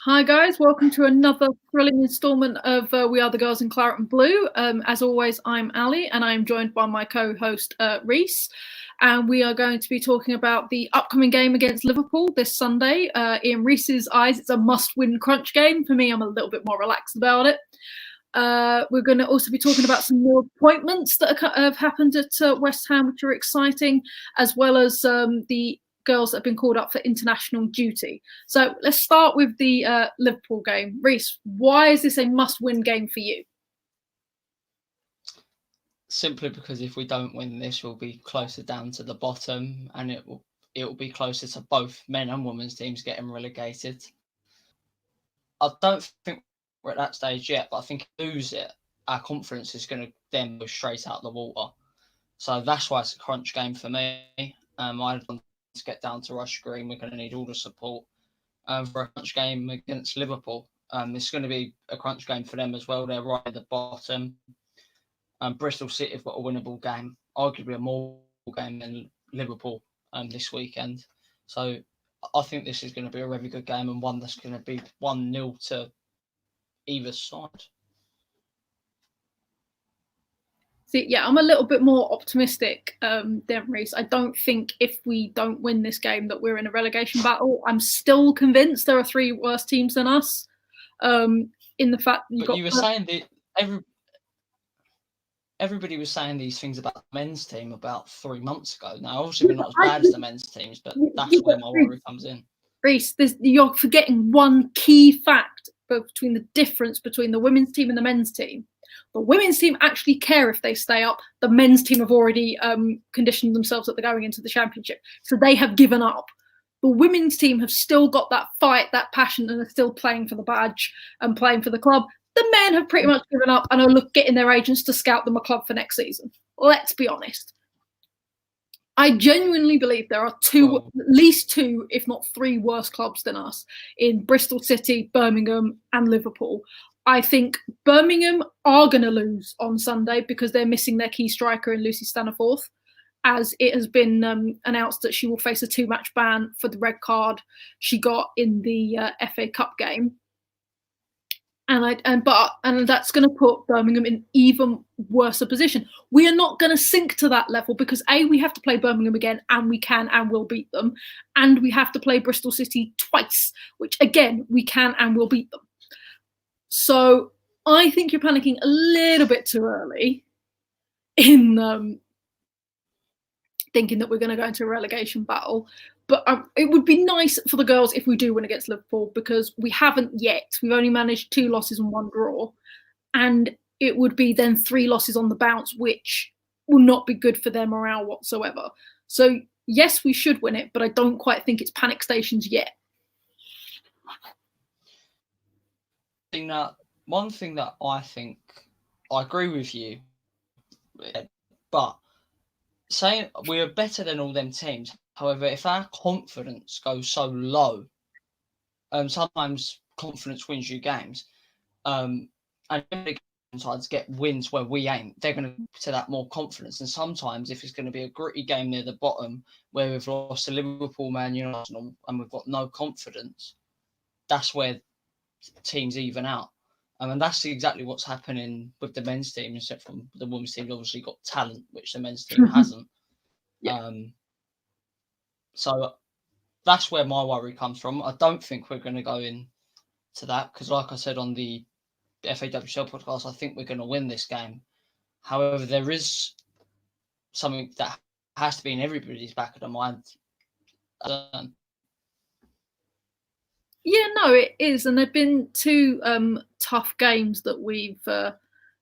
Hi guys, welcome to another thrilling instalment of We Are the Girls in Claret and Blue. As always, I'm Ali and I'm joined by my co-host Reese, and we are going to be talking about the upcoming game against Liverpool this Sunday. In Reese's eyes, it's a must-win crunch game. For me, I'm a little bit more relaxed about it. We're going to also be talking about some new appointments that have happened at West Ham, which are exciting, as well as the girls that have been called up for international duty. So let's start with the Liverpool game. Reese, why is this a must-win game for you? Simply because if we don't win this, we'll be closer down to the bottom, and it will be closer to both men and women's teams getting relegated. I don't think we're at that stage yet, but I think if we lose it, our confidence is going to then go straight out the water. So that's why it's a crunch game for me. I want to get down to Rush Green. We're going to need all the support for a crunch game against Liverpool. It's going to be a crunch game for them as well. They're right at the bottom. Bristol City have got a winnable game, arguably a more game than Liverpool this weekend. So I think this is going to be a really good game, and one that's going to be 1-0 to either side. See, yeah, I'm a little bit more optimistic than Reese. I don't think if we don't win this game that we're in a relegation battle. I'm still convinced there are three worse teams than us. In the fact that you were saying that everybody was saying these things about the men's team about 3 months ago. Now, obviously, we're not as bad as the men's teams, but that's where my worry comes in. Reese, you're forgetting one key fact between the difference between the women's team and the men's team. The women's team actually care if they stay up. The men's team have already conditioned themselves that they're going into the championship, so they have given up. The women's team have still got that fight, that passion, and are still playing for the badge and playing for the club. The men have pretty much given up and are getting their agents to scout them a club for next season. Let's be honest. I genuinely believe there are at least two, if not three, worse clubs than us in Bristol City, Birmingham, and Liverpool. I think Birmingham are going to lose on Sunday because they're missing their key striker in Lucy Staniforth, as it has been announced that she will face a 2-match ban for the red card she got in the FA Cup game. And that's going to put Birmingham in even worse a position. We are not going to sink to that level because A, we have to play Birmingham again, and we can and will beat them, and we have to play Bristol City twice, which again we can and will beat them. So I think you're panicking a little bit too early in thinking that we're going to go into a relegation battle. But it would be nice for the girls if we do win against Liverpool, because we haven't yet. We've only managed 2 losses and 1 draw. And it would be then 3 losses on the bounce, which will not be good for their morale whatsoever. So, yes, we should win it, but I don't quite think it's panic stations yet. One thing that I think, I agree with you, but saying we're better than all them teams. However, if our confidence goes so low, sometimes confidence wins you games, and sides get wins where we ain't. They're going to that more confidence, and sometimes if it's going to be a gritty game near the bottom where we've lost to Liverpool, Man United, and we've got no confidence, that's where teams even out. And that's exactly what's happening with the men's team, except from the women's team obviously got talent, which the men's team hasn't. Yeah. So that's where my worry comes from. I don't think we're going to go into that because, like I said on the FAWCL podcast, I think we're going to win this game. However, there is something that has to be in everybody's back of the mind. Yeah, no, it is. And there have been 2 tough games that we've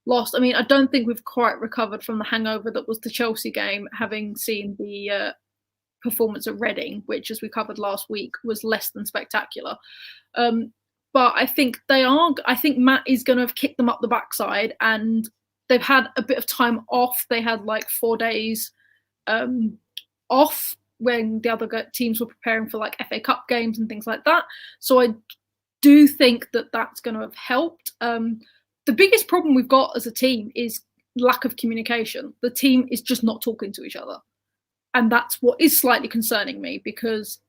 lost. I mean, I don't think we've quite recovered from the hangover that was the Chelsea game, having seen the performance at Reading, which, as we covered last week, was less than spectacular. But I think I think Matt is going to have kicked them up the backside, and they've had a bit of time off. They had like 4 days off when the other teams were preparing for like FA Cup games and things like that. So I do think that that's going to have helped. The biggest problem we've got as a team is lack of communication. The team is just not talking to each other. And that's what is slightly concerning me, because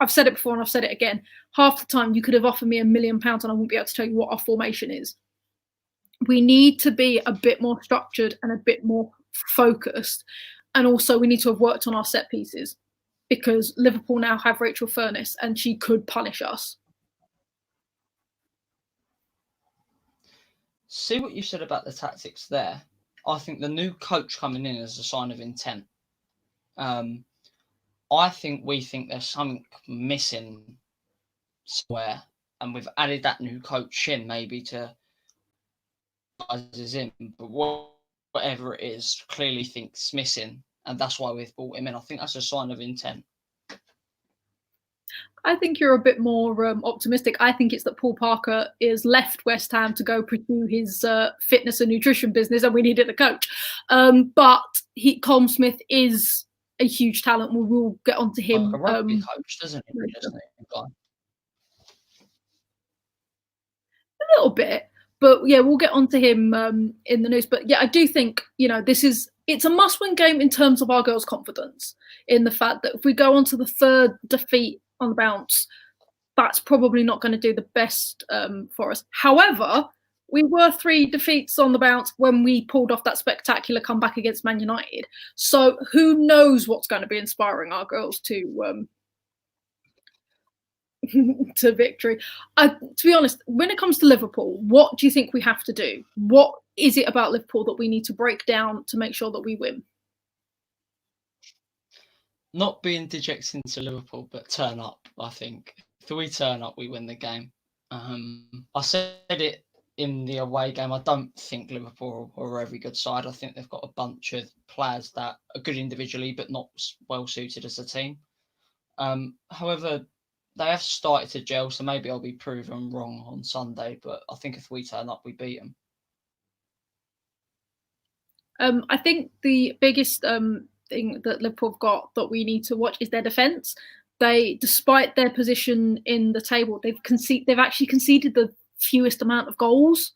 I've said it before and I've said it again. Half the time you could have offered me £1 million and I wouldn't be able to tell you what our formation is. We need to be a bit more structured and a bit more focused. And also we need to have worked on our set pieces, because Liverpool now have Rachel Furness and she could punish us. See what you said about the tactics there. I think the new coach coming in is a sign of intent. I think we think there's something missing somewhere, and we've added that new coach in maybe to is in, but whatever it is, clearly thinks missing, and that's why we've brought him in. I think that's a sign of intent. I think you're a bit more optimistic. I think it's that Paul Parker is left West Ham to go pursue his fitness and nutrition business, and we needed a coach. But Colm Smith is a huge talent. We'll get onto him. Like a rugby coach, doesn't he? A little bit, but yeah, we'll get onto him in the news. But yeah, I do think, you know, it's a must-win game in terms of our girls' confidence, in the fact that if we go on to the third defeat on the bounce, that's probably not going to do the best for us. However, we were 3 defeats on the bounce when we pulled off that spectacular comeback against Man United. So who knows what's going to be inspiring our girls to to victory. To be honest, when it comes to Liverpool, what do you think we have to do? What is it about Liverpool that we need to break down to make sure that we win? Not being dejected to Liverpool, but turn up, I think. If we turn up, we win the game. I said it in the away game. I don't think Liverpool are a very good side. I think they've got a bunch of players that are good individually, but not well suited as a team. However, they have started to gel, so maybe I'll be proven wrong on Sunday. But I think if we turn up, we beat them. I think the biggest thing that Liverpool have got that we need to watch is their defence. They, despite their position in the table, they've actually conceded the fewest amount of goals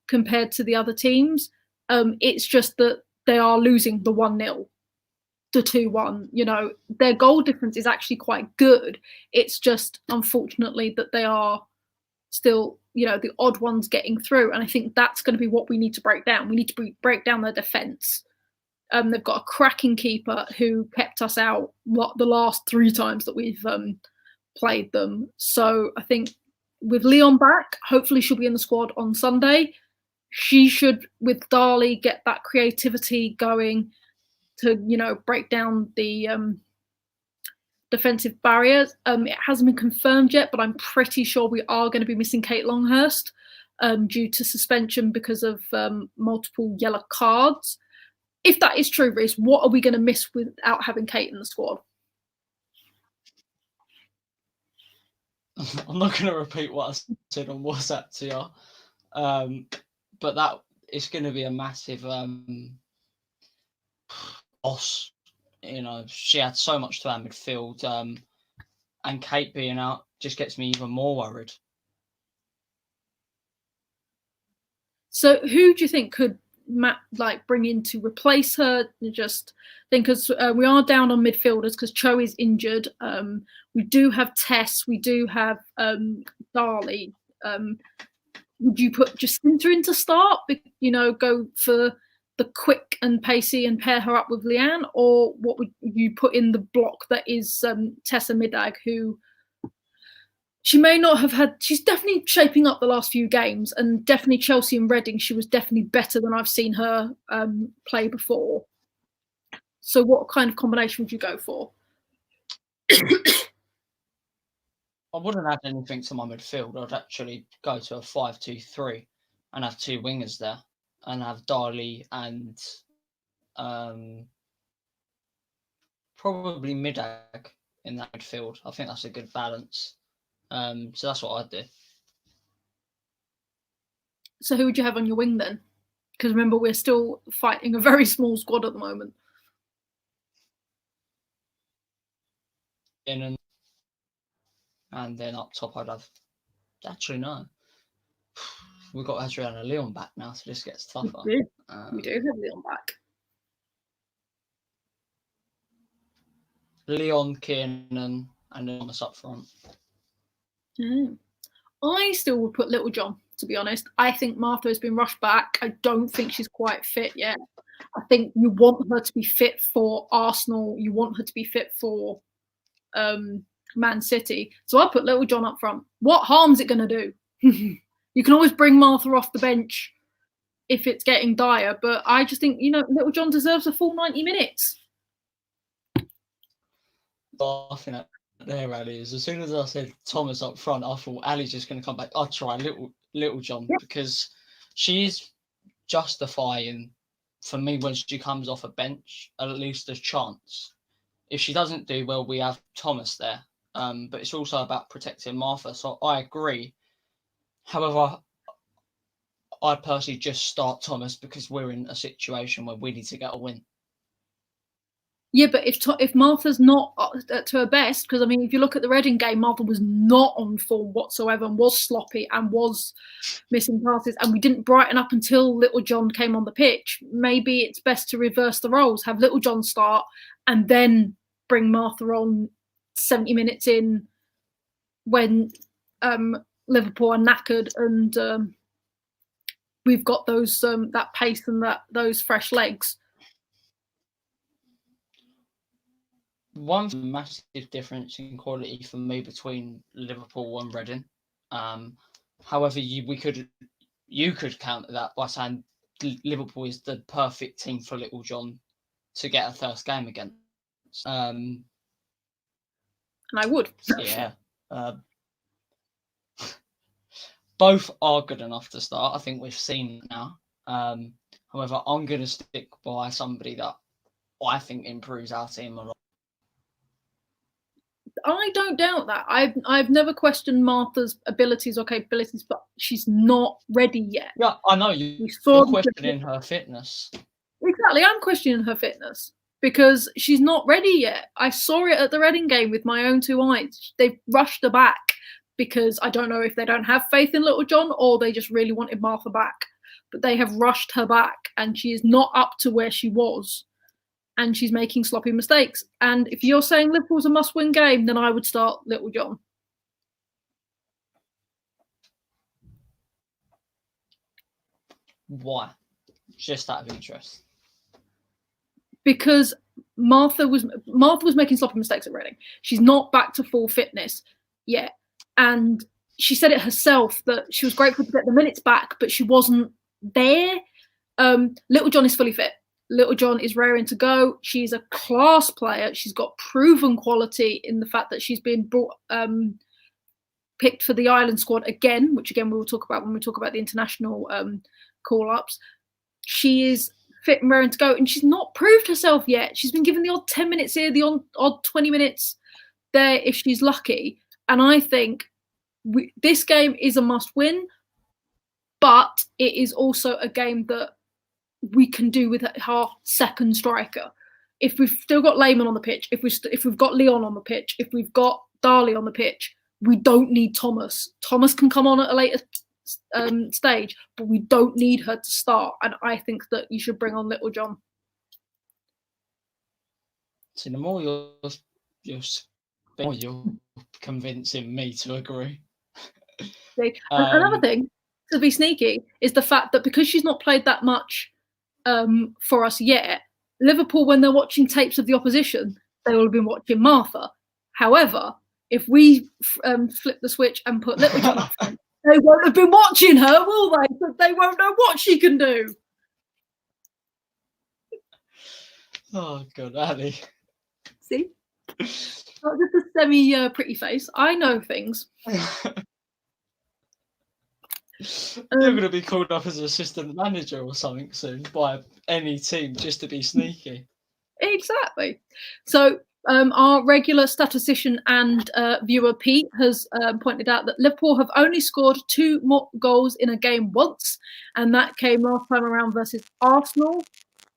compared to the other teams. It's just that they are losing the 1-0, the 2-1. You know, their goal difference is actually quite good. It's just, unfortunately, that they are still, you know, the odd ones getting through. And I think that's going to be what we need to break down. We need to break down their defence. They've got a cracking keeper who kept us out the last 3 times that we've played them. So I think with Leon back, hopefully she'll be in the squad on Sunday. She should, with Darley, get that creativity going to, you know, break down the defensive barriers. It hasn't been confirmed yet, but I'm pretty sure we are going to be missing Kate Longhurst due to suspension because of multiple yellow cards. If that is true, Reece, what are we going to miss without having Kate in the squad? I'm not going to repeat what I said on WhatsApp to you, but that it's going to be a massive loss. You know, she had so much to our midfield, and Kate being out just gets me even more worried. So, who do you think could Matt bring in to replace her? Just think, because we are down on midfielders because Cho is injured. We do have Tess. We do have Darley. Would you put Jacinta in to start? You know, go for the quick and pacey and pair her up with Leanne, or what would you put in the block that is Tessa Middag, who she may not have had. She's definitely shaping up the last few games, and definitely Chelsea and Reading, she was definitely better than I've seen her play before. So what kind of combination would you go for? I wouldn't add anything to my midfield. I'd actually go to a 5-2-3 and have 2 wingers there, and have Darley and probably Middag in that midfield. I think that's a good balance. So that's what I'd do. So who would you have on your wing then? Because remember, we're still fighting a very small squad at the moment. And then up top, I'd have. Actually, no. We've got Adriana Leon back now, so this gets tougher. We do have Leon back. Leon, Kiernan, and then Thomas up front. I still would put Little John, to be honest. I think Martha has been rushed back. I don't think she's quite fit yet. I think you want her to be fit for Arsenal. You want her to be fit for Man City. So I put Little John up front. What harm's it going to do? You can always bring Martha off the bench if it's getting dire. But I just think, Little John deserves a full 90 minutes. Laughing at there, Ali, is as soon as I said Thomas up front, I thought Ali's just going to come back. I'll try Little John, because she's justifying, for me, when she comes off a bench, at least a chance. If she doesn't do well, we have Thomas there. But it's also about protecting Martha. So I agree. However, I personally just start Thomas because we're in a situation where we need to get a win. Yeah, but if Martha's not to her best, because, if you look at the Reading game, Martha was not on form whatsoever and was sloppy and was missing passes, and we didn't brighten up until Little John came on the pitch. Maybe it's best to reverse the roles, have Little John start and then bring Martha on 70 minutes in when Liverpool are knackered and we've got those that pace and those fresh legs. One massive difference in quality for me between Liverpool and Reading. However, you could counter that by saying Liverpool is the perfect team for Little John to get a first game against. And I would. Yeah. Both are good enough to start. I think we've seen it now. However, I'm going to stick by somebody that I think improves our team a lot. I don't doubt that. I've never questioned Martha's abilities or capabilities, but she's not ready yet. Yeah, I know you're questioning her fitness. Exactly, I'm questioning her fitness because she's not ready yet. I saw it at the Reading game with my own two eyes. They've rushed her back because I don't know if they don't have faith in Little John or they just really wanted Martha back. But they have rushed her back and she is not up to where she was. And she's making sloppy mistakes. And if you're saying Liverpool's a must-win game, then I would start Little John. Why? Just out of interest. Because Martha was making sloppy mistakes at Reading. She's not back to full fitness yet. And she said it herself that she was grateful to get the minutes back, but she wasn't there. Little John is fully fit. Little John is raring to go. She's a class player. She's got proven quality in the fact that she's been picked for the Ireland squad again, which again we will talk about when we talk about the international call-ups. She is fit and raring to go, and she's not proved herself yet. She's been given the odd 10 minutes here, the odd 20 minutes there if she's lucky. And I think this game is a must-win, but it is also a game that we can do with our second striker. If we've still got Lehman on the pitch, if we've got Leon on the pitch, if we've got Darley on the pitch, we don't need Thomas. Thomas can come on at a later stage, but we don't need her to start. And I think that you should bring on Little John. See, the more you're convincing me to agree. See, another thing, to be sneaky, is the fact that because she's not played that much for us yet, Liverpool, when they're watching tapes of the opposition, they will have been watching Martha. However, if we flip the switch and put Little John up front, they won't have been watching her, will they? But they won't know what she can do. Oh, God, Ali. See? Not just a semi-pretty face. I know things. You're going to be called up as assistant manager or something soon by any team just to be sneaky. Exactly. So our regular statistician and viewer Pete has pointed out that Liverpool have only scored 2 more goals in a game once, and that came last time around versus Arsenal.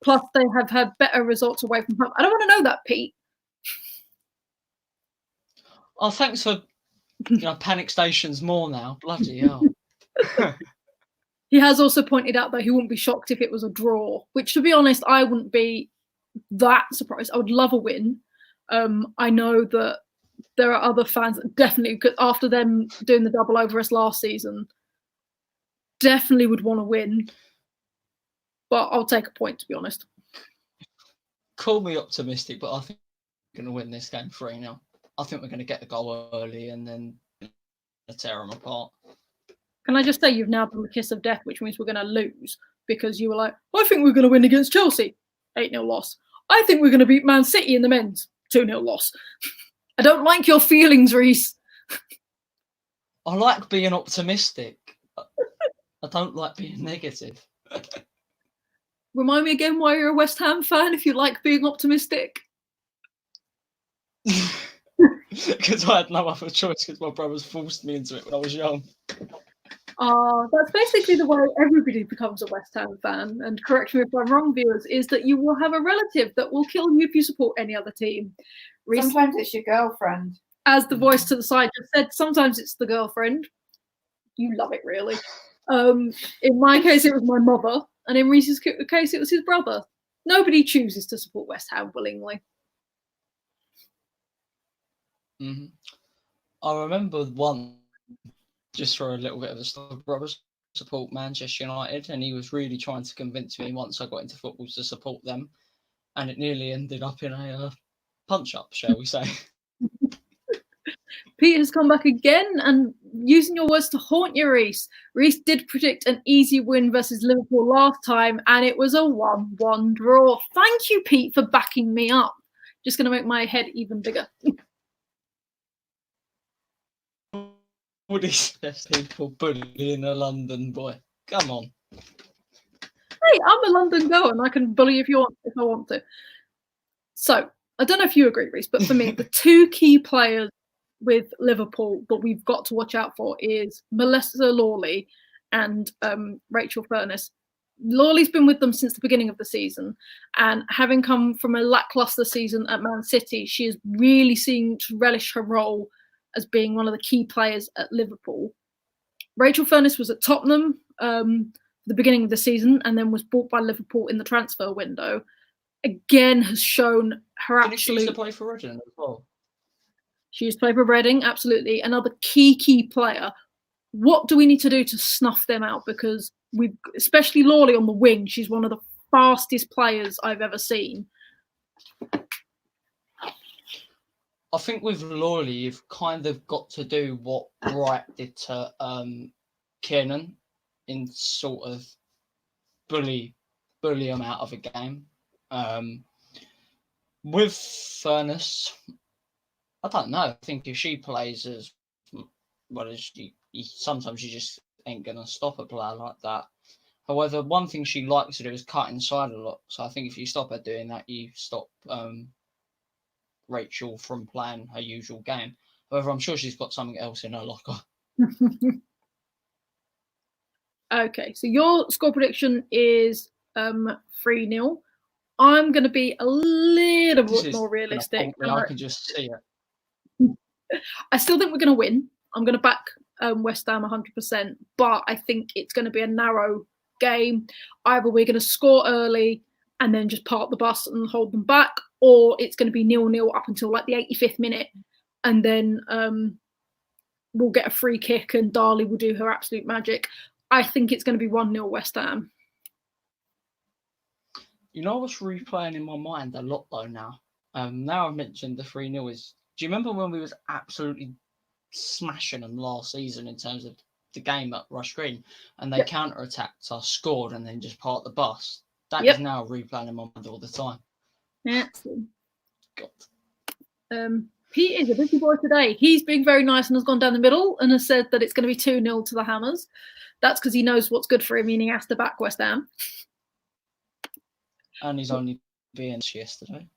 Plus, they have had better results away from home. I don't want to know that, Pete. Oh, thanks for panic stations more now. Bloody hell. He has also pointed out that he wouldn't be shocked if it was a draw, which, to be honest, I wouldn't be that surprised. I would love a win. I know that there are other fans that definitely, after them doing the double over us last season, definitely would want to win. But I'll take a point, to be honest. Call me optimistic, but I think we're going to win this game 3-0. I think we're going to get the goal early and then tear them apart. Can I just say you've now done the kiss of death, which means we're going to lose, because you were like, I think we're going to win against Chelsea, 8-0 loss. I think we're going to beat Man City in the men's, 2-0 loss. I don't like your feelings, Reese. I like being optimistic. I don't like being negative. Remind me again why you're a West Ham fan if you like being optimistic. Because I had no other choice, because my brothers forced me into it when I was young. That's basically the way everybody becomes a West Ham fan, and correct me if I'm wrong, viewers, is that you will have a relative that will kill you if you support any other team. Sometimes it's your girlfriend. As the voice to the side just said, sometimes it's the girlfriend. You love it, really. In my case, it was my mother, and in Reese's case, it was his brother. Nobody chooses to support West Ham willingly. Mm-hmm. I remember one, just for a little bit of a story, brothers support Manchester United, and he was really trying to convince me once I got into football to support them, and it nearly ended up in a punch-up, shall we say. Pete has come back again, and using your words to haunt you, Reese. Reese did predict an easy win versus Liverpool last time, and it was a 1-1 draw. Thank you, Pete, for backing me up. Just going to make my head even bigger. All these people bullying a London boy. Come on. Hey, I'm a London girl, and I can bully if I want to. So, I don't know if you agree, Reese, but for me, the two key players with Liverpool that we've got to watch out for is Melissa Lawley and Rachel Furness. Lawley's been with them since the beginning of the season, and having come from a lackluster season at Man City, she is really seeming to relish her role as being one of the key players at Liverpool. Rachel Furness was at Tottenham the beginning of the season and then was bought by Liverpool in the transfer window. Again, has shown her absolute... She used to play for Reading as well. She used to play for Reading, absolutely. Another key player. What do we need to do to snuff them out? Because we've, especially Lawley on the wing, she's one of the fastest players I've ever seen. I think with Lawley, you've kind of got to do what Bright did to Kiernan in sort of bully him out of a game. With Furness, I don't know. I think if she plays as well as she, sometimes you just ain't going to stop a player like that. However, one thing she likes to do is cut inside a lot. So I think if you stop her doing that, you stop Rachel from playing her usual game. However, I'm sure she's got something else in her locker. Okay, so your score prediction is 3-0. I'm going to be a little bit more realistic. I can just see it. I still think we're going to win. I'm going to back West Ham 100%, but I think it's going to be a narrow game. Either we're going to score early and then just park the bus and hold them back, or it's going to be 0-0 up until like the 85th minute, and then we'll get a free kick and Darley will do her absolute magic. I think it's going to be 1-0 West Ham. You know what's replaying in my mind a lot though now? Now I've mentioned the 3-0 is, do you remember when we was absolutely smashing them last season in terms of the game at Rush Green, and they counter-attacked us, scored, and then just parked the bus? That is now replaying in my mind all the time. Excellent. God. Pete is a busy boy today. He's being very nice and has gone down the middle and has said that it's going to be 2-0 to the Hammers. That's because he knows what's good for him, and he has to back West Ham. And he's only been yesterday.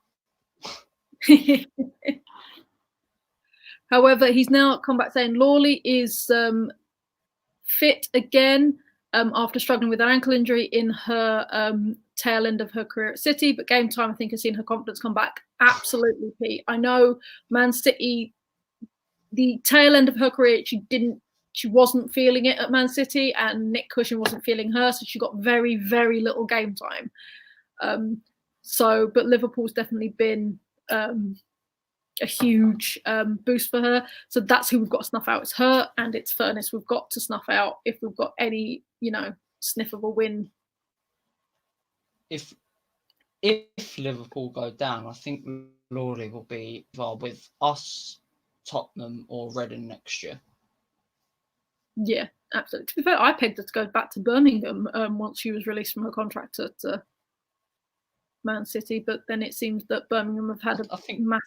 However, he's now come back saying Lawley is fit again after struggling with an ankle injury in her tail end of her career at City. But game time, I think, has seen her confidence come back. Absolutely, Pete. I know Man City, the tail end of her career, she wasn't feeling it at Man City, and Nick Cushing wasn't feeling her, so she got very, very little game time. But Liverpool's definitely been a huge boost for her. So that's who we've got to snuff out. It's her and it's Furness we've got to snuff out if we've got any, sniff of a win. If Liverpool go down, I think Lawley will be involved with us, Tottenham, or Reading next year. Yeah, absolutely. To be fair, I pegged her to go back to Birmingham once she was released from her contract at Man City, but then it seems that Birmingham have had a mass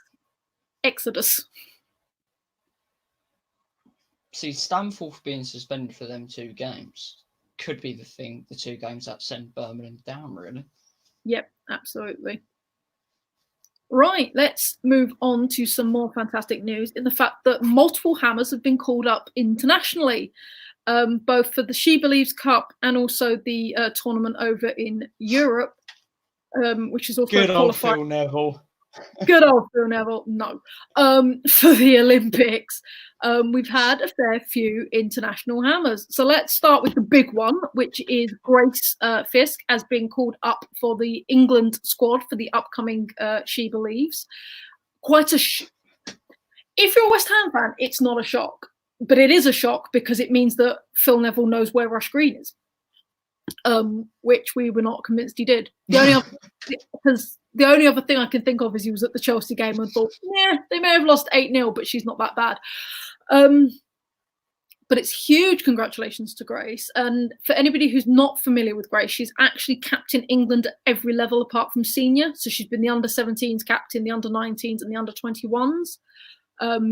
exodus. See, Stanford being suspended for them 2 games could be the 2 games that send Birmingham down, really. Yep, absolutely. Right, let's move on to some more fantastic news in the fact that multiple hammers have been called up internationally, both for the She Believes Cup and also the tournament over in Europe, which is also good qualified. Old Phil Neville. Good old Phil Neville. No, for the Olympics, we've had a fair few international hammers. So let's start with the big one, which is Grace Fisk has been called up for the England squad for the upcoming She Believes. Quite a if you're a West Ham fan, it's not a shock, but it is a shock because it means that Phil Neville knows where Rush Green is, which we were not convinced he did. The only other thing I can think of is he was at the Chelsea game and thought, yeah, they may have lost 8-0, but she's not that bad. But it's huge congratulations to Grace. And for anybody who's not familiar with Grace, she's actually captain England at every level apart from senior. So she's been the under-17s captain, the under-19s and the under-21s.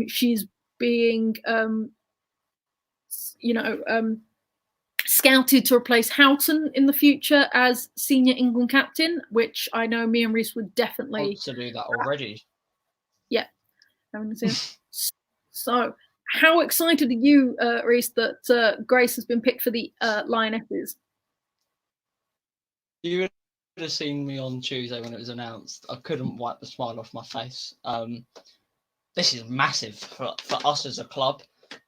She's being, scouted to replace Houghton in the future as senior England captain, which I know me and Reese would definitely to do that already. Yeah. So, how excited are you, Reese, that Grace has been picked for the Lionesses? You would have seen me on Tuesday when it was announced. I couldn't wipe the smile off my face. This is massive for us as a club.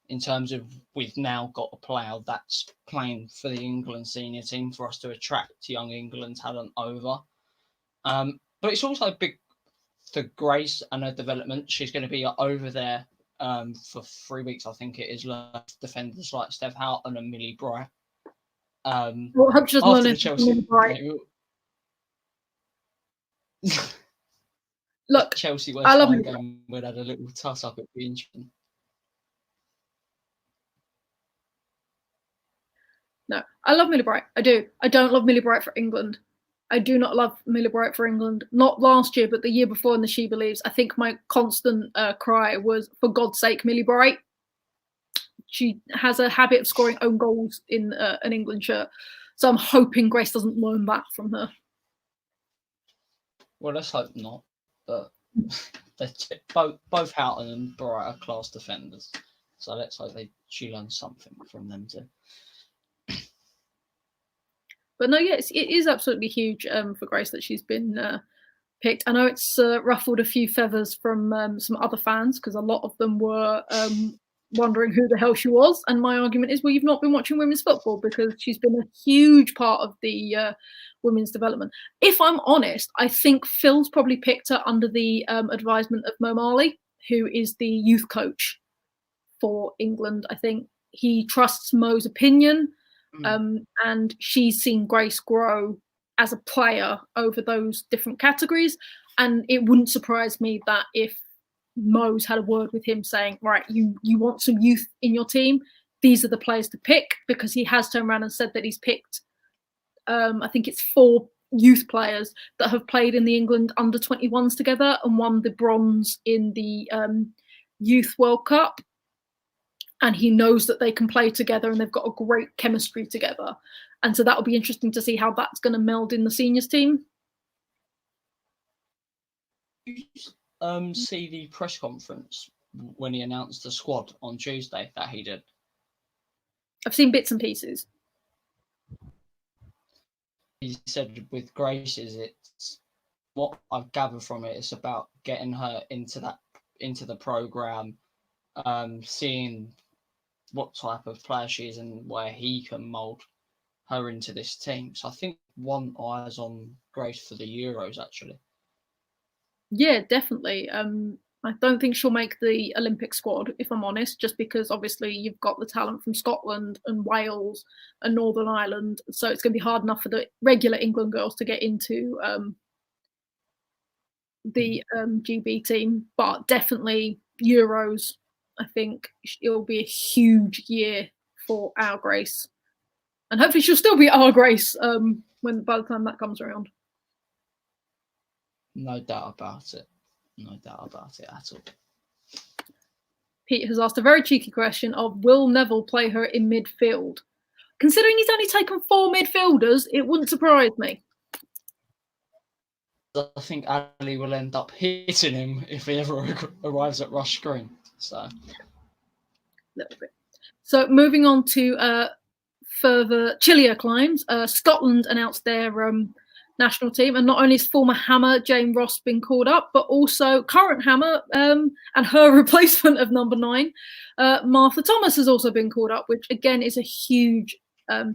In terms of we've now got a player that's playing for the England senior team for us to attract young England talent over. But it's also big for Grace and her development. She's going to be over there for 3 weeks, I think it is, left defenders like Steph Houghton and Millie Bright. Well, I hope she doesn't learn Millie Bright. Look, Chelsea West Ham game would have had a little tuss up. It'd be interesting. No, I love Millie Bright. I do. I don't love Millie Bright for England. I do not love Millie Bright for England. Not last year, but the year before in the She Believes. I think my constant cry was, for God's sake, Millie Bright. She has a habit of scoring own goals in an England shirt. So I'm hoping Grace doesn't learn that from her. Well, let's hope not. But both Houghton and Bright are class defenders. So let's hope she learns something from them too. But no, yes, it is absolutely huge for Grace that she's been picked. I know it's ruffled a few feathers from some other fans because a lot of them were wondering who the hell she was. And my argument is, well, you've not been watching women's football because she's been a huge part of the women's development. If I'm honest, I think Phil's probably picked her under the advisement of Mo Marley, who is the youth coach for England. I think he trusts Mo's opinion. And she's seen Grace grow as a player over those different categories. And it wouldn't surprise me that if Mo's had a word with him saying, right, you want some youth in your team, these are the players to pick, because he has turned around and said that he's picked, I think it's 4 youth players that have played in the England under-21s together and won the bronze in the Youth World Cup. And he knows that they can play together and they've got a great chemistry together. And so that'll be interesting to see how that's going to meld in the seniors team. See the press conference when he announced the squad on Tuesday that he did? I've seen bits and pieces. He said with Grace's, it's what I've gathered from it, it's about getting her into the programme, seeing what type of player she is and where he can mould her into this team. So I think one eye's on Grace for the Euros, actually. Yeah, definitely. I don't think she'll make the Olympic squad, if I'm honest, just because obviously you've got the talent from Scotland and Wales and Northern Ireland. So it's going to be hard enough for the regular England girls to get into the GB team. But definitely Euros, I think it'll be a huge year for our Grace. And hopefully she'll still be our Grace by the time that comes around. No doubt about it. No doubt about it at all. Pete has asked a very cheeky question of, will Neville play her in midfield? Considering he's only taken 4 midfielders, it wouldn't surprise me. I think Ali will end up hitting him if he ever arrives at Rush Green. So, Little bit. So moving on to further chillier climes, Scotland announced their national team, and not only has former Hammer Jane Ross been called up, but also current Hammer and her replacement of number 9, Martha Thomas, has also been called up, which again is a huge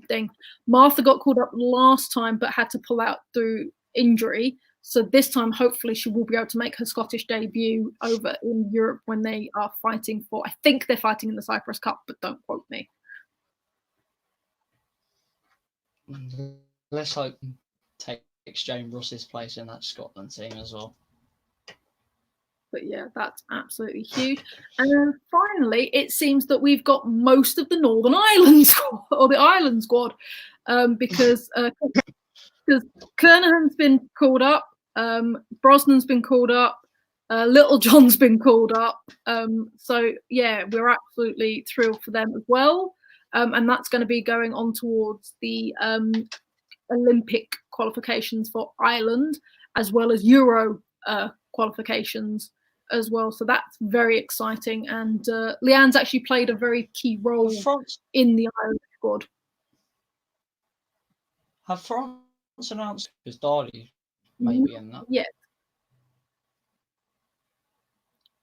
thing. Martha got called up last time but had to pull out through injury, so this time hopefully she will be able to make her Scottish debut over in Europe when they are fighting for, I think they're fighting in the Cyprus Cup, but don't quote me. let's hope take Jane Ross's place in that Scotland team as well. But yeah, that's absolutely huge. And then finally, it seems that we've got most of the Northern Ireland squad, or the Ireland squad, because Kernahan's been called up, Brosnan's been called up, Little John's been called up. So yeah, we're absolutely thrilled for them as well. And that's going to be going on towards the Olympic qualifications for Ireland, as well as Euro qualifications as well. So that's very exciting. And Leanne's actually played a very key role in the Ireland squad. Have France announced his Darley maybe in that? Yeah.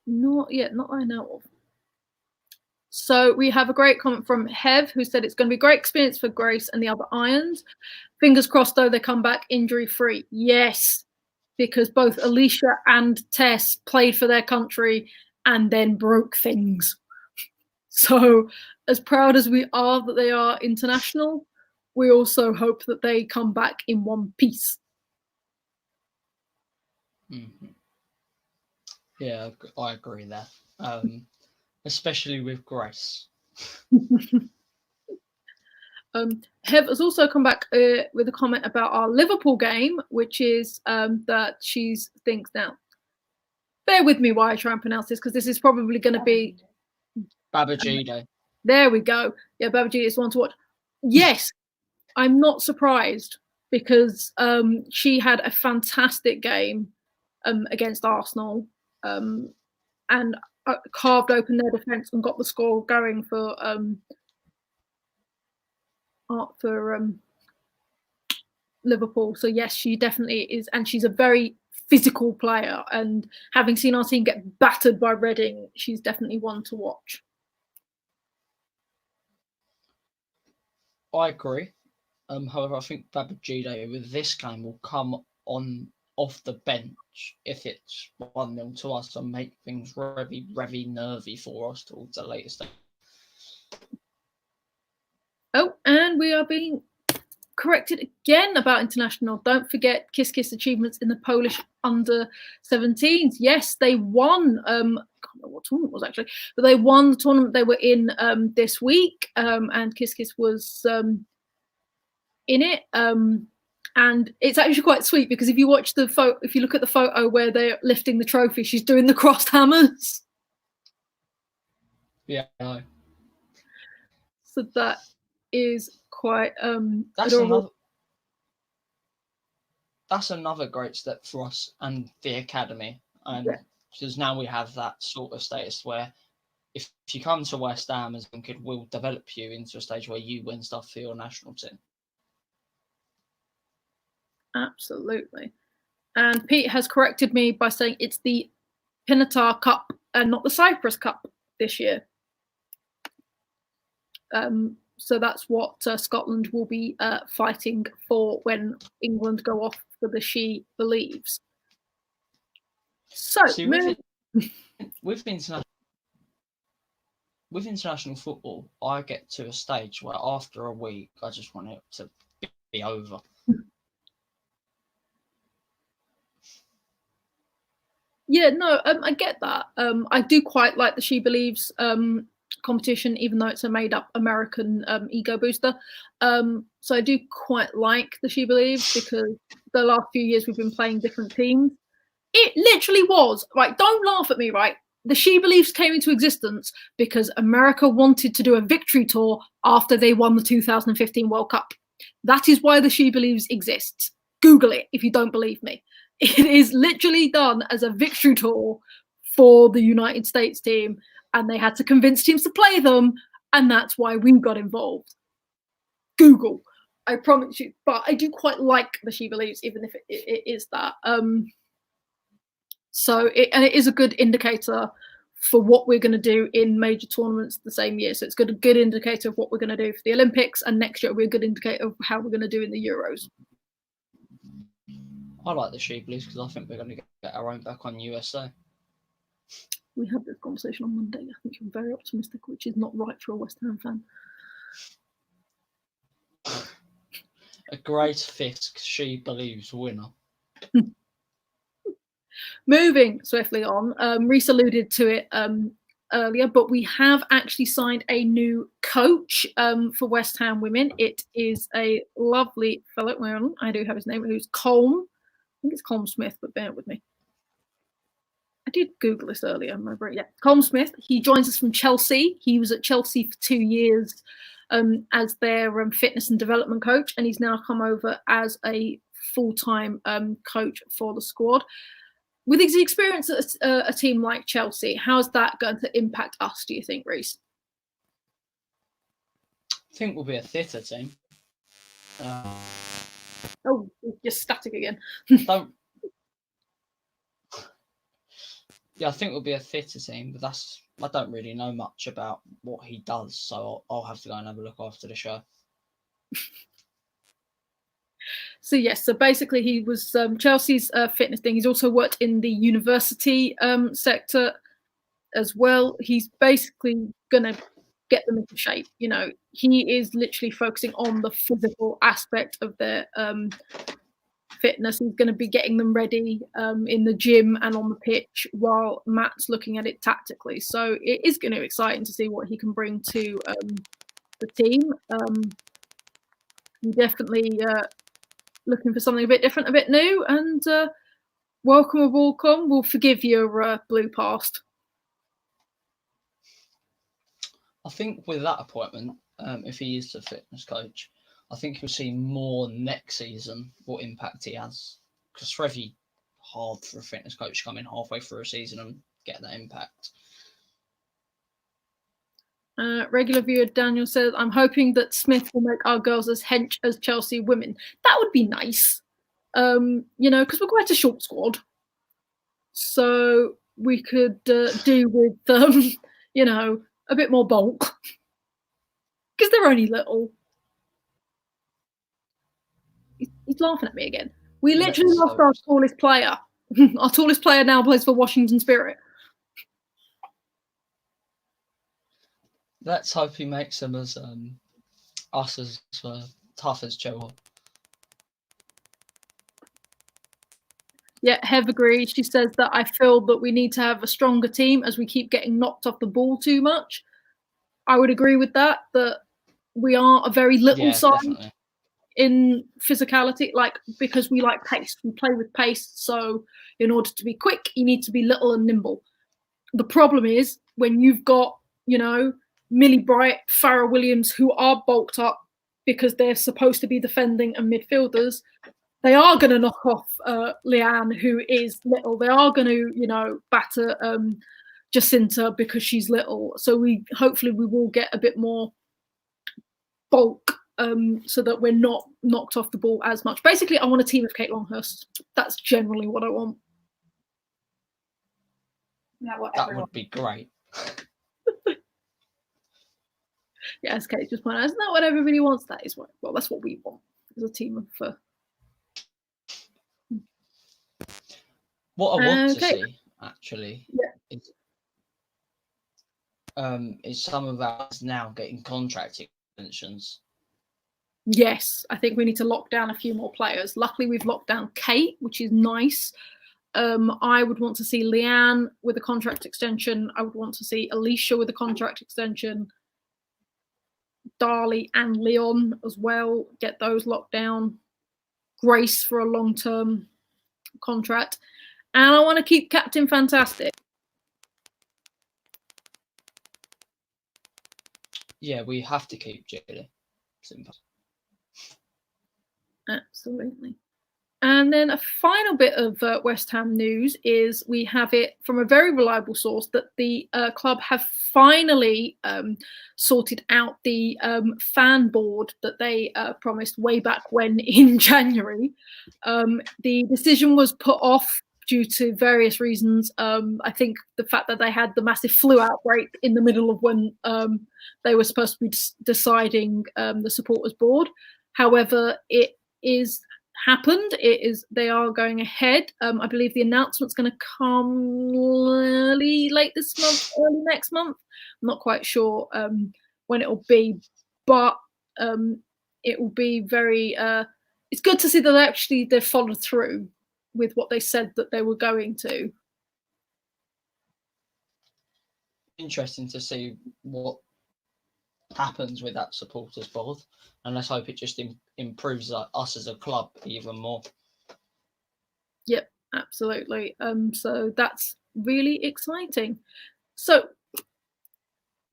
Not yet, not I know of. So we have a great comment from Hev, who said it's going to be a great experience for Grace and the other Irons. Fingers crossed, though, they come back injury-free. Yes, because both Alicia and Tess played for their country and then broke things. So as proud as we are that they are international, we also hope that they come back in one piece. Mm-hmm. Yeah, I agree there. Especially with Grace. Hev has also come back with a comment about our Liverpool game, which is that she thinks now. Bear with me while I try and pronounce this, because this is probably going to be Babajide. There we go. Yeah, Babajide is one to watch. Yes, I'm not surprised, because she had a fantastic game against Arsenal and carved open their defence and got the score going for Liverpool. So yes, she definitely is, and she's a very physical player. And having seen our team get battered by Reading, she's definitely one to watch. I agree. However, I think Babajide with this game will come on off the bench if it's 1-0 to us and make things very nervy for us towards the later stage. Oh, and we are being corrected again about international. Don't forget Kiskis achievements in the Polish under-17s. Yes, they won. I can't remember what tournament it was actually, but they won the tournament they were in this week, and Kiskis was in it. And it's actually quite sweet, because if you watch the photo, if you look at the photo where they're lifting the trophy, she's doing the crossed hammers. Yeah. No. So that is quite that's adorable. That's another great step for us and the academy, and because now we have that sort of status where if you come to West Ham, as a kid, we'll develop you into a stage where you win stuff for your national team. Absolutely. And Pete has corrected me by saying it's the Pinatar Cup and not the Cyprus Cup this year. So that's what Scotland will be fighting for when England go off for the She Believes. So, with international football, I get to a stage where after a week, I just want it to be over. Yeah, no, I get that. I do quite like the She Believes competition, even though it's a made-up American ego booster. So I do quite like the She Believes because the last few years we've been playing different teams. It literally was, right, don't laugh at me, right? The She Believes came into existence because America wanted to do a victory tour after they won the 2015 World Cup. That is why the She Believes exists. Google it if you don't believe me. It is literally done as a victory tour for the United States team, and they had to convince teams to play them, and that's why we got involved. Google, I promise you. But I do quite like the She Believes, even if it is that. So it is a good indicator for what we're going to do in major tournaments the same year. So it's got a good indicator of what we're going to do for the Olympics, and next year will be a good indicator of how we're going to do in the Euros. I like the She Believes because I think we're going to get our own back on USA. We had this conversation on Monday. I think you're very optimistic, which is not right for a West Ham fan. A Great Fisk She Believes winner. Moving swiftly on, Reese alluded to it earlier, but we have actually signed a new coach for West Ham women. It is a lovely fellow. I do have his name, who's Colm. I think it's Colm Smith, but bear with me. I did Google this earlier. Yeah, Colm Smith. He joins us from Chelsea. He was at Chelsea for 2 years as their fitness and development coach, and he's now come over as a full-time coach for the squad. With his experience at a team like Chelsea, how's that going to impact us, do you think, Reese? I think we'll be a fitter team. Oh, you're static again. Yeah, I think we'll be a fitter team, but I don't really know much about what he does, so I'll have to go and have a look after the show. So yes, so basically he was Chelsea's fitness thing. He's also worked in the university sector as well. He's basically going to get them into shape. You know, he is literally focusing on the physical aspect of their fitness. He's going to be getting them ready in the gym and on the pitch while Matt's looking at it tactically. So it is going to be exciting to see what he can bring to the team. He definitely looking for something a bit different, a bit new, and welcome aboard, Con. We'll forgive your blue past. I think with that appointment, if he is the fitness coach, I think you'll see more next season what impact he has. Because it's very hard for a fitness coach to come in halfway through a season and get that impact. Regular viewer Daniel says, I'm hoping that Smith will make our girls as hench as Chelsea women. That would be nice. You know, because we're quite a short squad. So we could do with, you know, a bit more bulk. Because they're only little. He's laughing at me again. We literally lost our tallest player. Our tallest player now plays for Washington Spirit. Let's hope he makes them as us as tough as Joe. Yeah, Hev agrees. She says that I feel that we need to have a stronger team as we keep getting knocked off the ball too much. I would agree with that, that we are a very little side definitely in physicality, like because we like pace. We play with pace, so in order to be quick, you need to be little and nimble. The problem is when you've got, you know, Millie Bright, Farrah Williams, who are bulked up because they're supposed to be defending and midfielders, they are going to knock off Leanne, who is little. They are going to, you know, batter Jacinta because she's little. So hopefully we will get a bit more bulk so that we're not knocked off the ball as much. Basically, I want a team of Kate Longhurst. That's generally what I want. That would be great. Yes, Kate just pointed out, isn't that what everybody wants? That is what, well, that's what we want as a team of. What I want to see, actually, is some of us now getting contract extensions? Yes, I think we need to lock down a few more players. Luckily, we've locked down Kate, which is nice. I would want to see Leanne with a contract extension. I would want to see Alicia with a contract extension. Darley and Leon as well. Get those locked down. Grace for a long-term contract. And I want to keep Captain Fantastic. Yeah, we have to keep Julie. Simple. Absolutely. And then a final bit of West Ham news is we have it from a very reliable source that the club have finally sorted out the fan board that they promised way back when in January. The decision was put off due to various reasons. I think the fact that they had the massive flu outbreak in the middle of when they were supposed to be deciding the supporters board. However, it is happened. They are going ahead. I believe the announcement's going to come late this month, early next month. I'm not quite sure when it'll be, but it will be very. It's good to see that they've followed through with what they said that they were going to. Interesting to see what happens with that supporters board, and let's hope it just improves us as a club even more. Yep, absolutely. So that's really exciting. So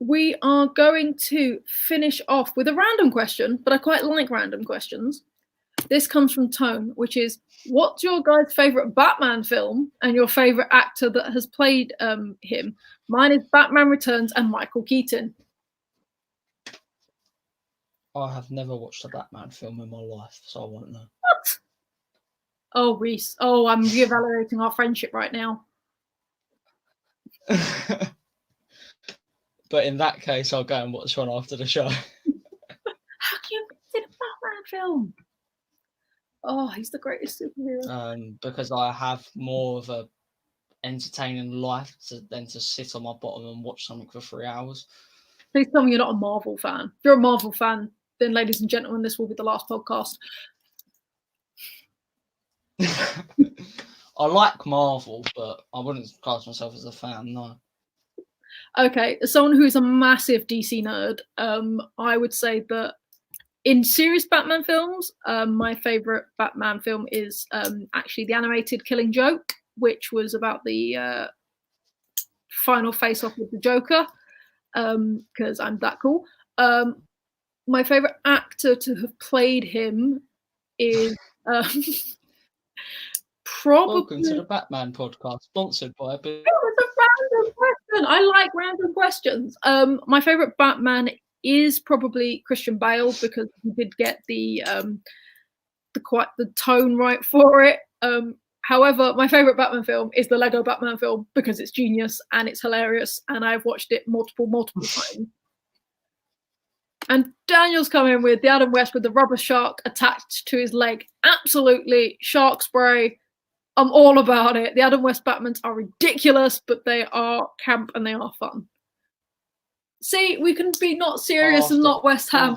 we are going to finish off with a random question, but I quite like random questions. This comes from Tone, which is, what's your guys' favourite Batman film and your favourite actor that has played him? Mine is Batman Returns and Michael Keaton. I have never watched a Batman film in my life, so I won't know. What? Oh, Reese. Oh, I'm reevaluating our friendship right now. But in that case, I'll go and watch one after the show. How can you consider Batman film? Oh, he's the greatest superhero. Because I have more of a entertaining life than to sit on my bottom and watch something for 3 hours. Please tell me you're not a Marvel fan. If you're a Marvel fan, then ladies and gentlemen, this will be the last podcast. I like Marvel, but I wouldn't class myself as a fan, no. Okay, as someone who's a massive DC nerd, I would say that in serious Batman films, my favourite Batman film is actually the animated Killing Joke, which was about the final face-off with the Joker, because I'm that cool. My favourite actor to have played him is probably... Welcome to the Batman podcast, sponsored by... It's a random question. I like random questions. My favourite Batman is probably Christian Bale, because he did get the tone right for it. However, my favourite Batman film is the Lego Batman film, because it's genius and it's hilarious, and I've watched it multiple times. And Daniel's come in with the Adam West with the rubber shark attached to his leg. Absolutely, shark spray. I'm all about it. The Adam West Batmans are ridiculous, but they are camp and they are fun. See, we can be not serious and not West Ham.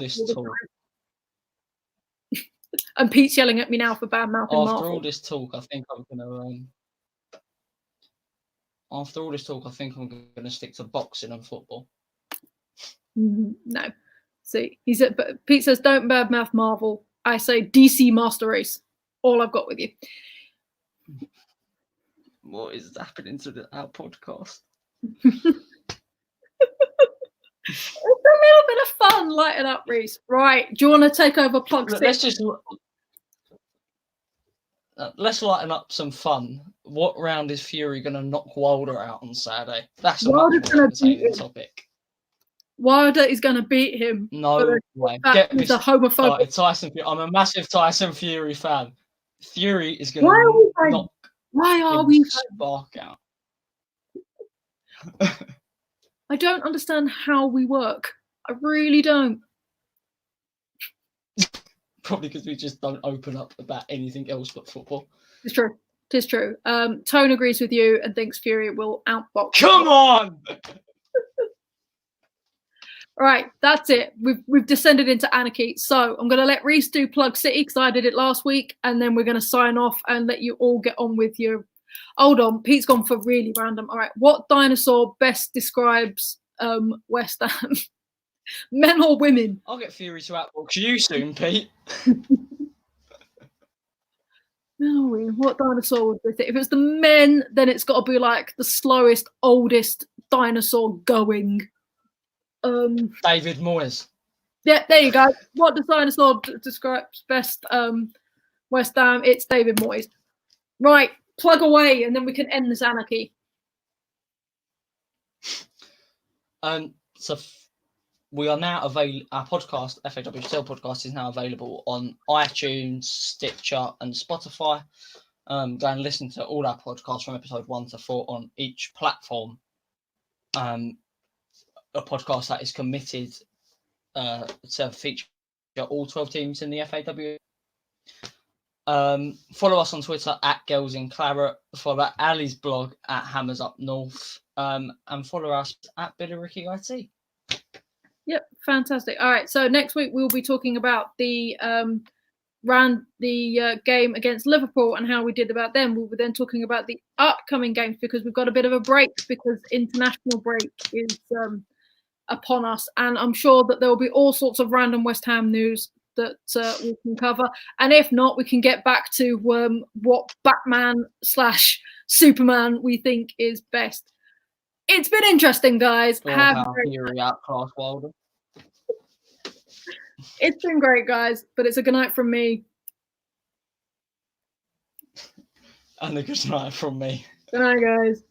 And Pete's yelling at me now for bad mouthing Marvel. After all this talk, I think I'm gonna stick to boxing and football. No. See, but Pete says don't badmouth Marvel. I say DC Master Race. All I've got with you. What is happening to our podcast? It's a little bit of fun, lighten up, Reese. Right, do you want to take over plug six? Let's lighten up some fun. What round is Fury going to knock Wilder out on Saturday? That's a much more entertaining topic. Wilder is going to beat him. No way. He's a homophobic. Tyson Fury. I'm a massive Tyson Fury fan. Fury is going to knock spark out. I don't understand how we work. I really don't. Probably because we just don't open up about anything else but football. It's true. 'Tis true. Tone agrees with you and thinks Fury will outbox. Come on! Right, that's it. We've descended into anarchy. So I'm going to let Reese do Plug City because I did it last week, and then we're going to sign off and let you all get on with your. Hold on, Pete's gone for really random. All right, what dinosaur best describes West Ham? Men or women? I'll get Fury to outbox you soon, Pete. No, what dinosaur would be it? If it's the men, then it's got to be like the slowest, oldest dinosaur going. David Moyes. Yeah, there you go. What does dinosaur describes best West Ham? It's David Moyes. Right, plug away, and then we can end this anarchy. So we are now available. Our podcast, FAWCL podcast, is now available on iTunes, Stitcher, and Spotify. Go and listen to all our podcasts from episode 1 to 4 on each platform. A podcast that is committed to feature all 12 teams in the FAW. Follow us on Twitter at Girls in Claret. Follow Ali's blog at Hammers Up North. And follow us at Billy Ricky IT. Yep, fantastic. All right, so next week we'll be talking about the game against Liverpool and how we did about them. We'll be then talking about the upcoming games because we've got a bit of a break because international break is upon us, and I'm sure that there will be all sorts of random West Ham news that we can cover, and if not, we can get back to what Batman/Superman we think is best. It's been interesting, guys. Outclass Wilder. It's been great, guys, but it's a good night from me. And a good night from me. Good night, guys.